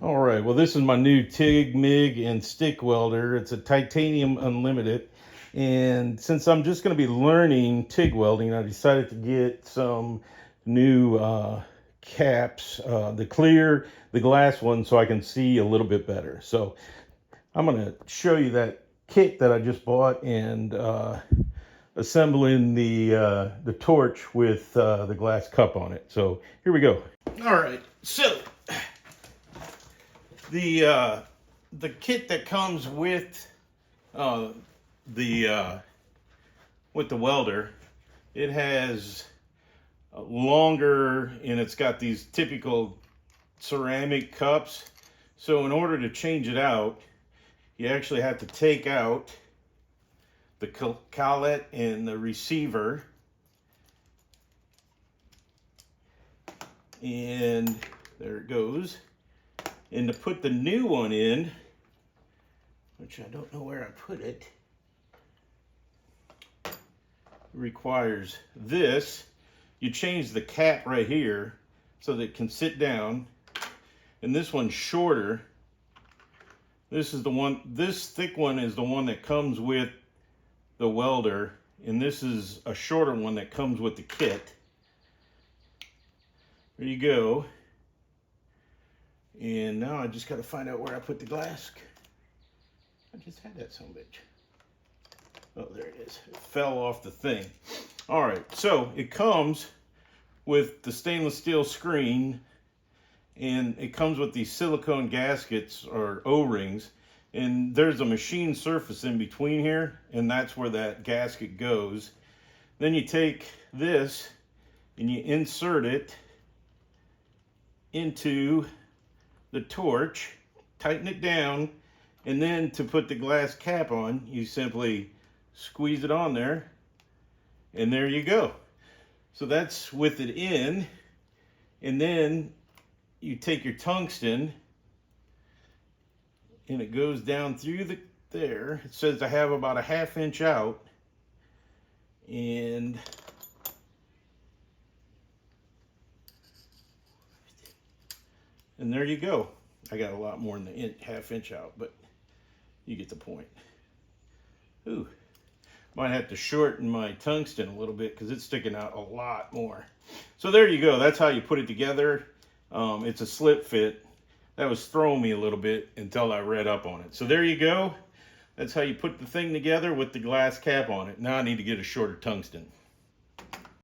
All right, well, this is my new TIG, MIG, and stick welder. It's a titanium unlimited. And since I'm just going to be learning TIG welding, I decided to get some new caps, the clear, the glass one, so I can see a little bit better. So I'm going to show you that kit that I just bought and assembling the torch with the glass cup on it. So here we go. All right, so the kit that comes with the welder, it has a longer, and it's got these typical ceramic cups. So in order to change it out, you actually have to take out the collet and the receiver, and there it goes. And to put the new one in, which I don't know where I put it, requires this. You change the cap right here so that it can sit down. And this one's shorter. This is the one, this thick one is the one that comes with the welder. And this is a shorter one that comes with the kit. There you go. And now I just got to find out where I put the glass. I just had that son of a bitch. Oh, there it is. It fell off the thing. All right, so it comes with the stainless steel screen, and it comes with these silicone gaskets or O-rings, and there's a machine surface in between here, and that's where that gasket goes. Then you take this and you insert it into the torch, tighten it down, and then to put the glass cap on, you simply squeeze it on there, and there you go. So that's with it in, and then you take your tungsten, and it goes down through there. It says I have about a 1/2 inch out, and there you go. I got a lot more than the 1/2 inch out, but you get the point. Ooh, might have to shorten my tungsten a little bit because it's sticking out a lot more. So there you go. That's how you put it together. It's a slip fit. That was throwing me a little bit until I read up on it. So there you go. That's how you put the thing together with the glass cap on it. Now I need to get a shorter tungsten.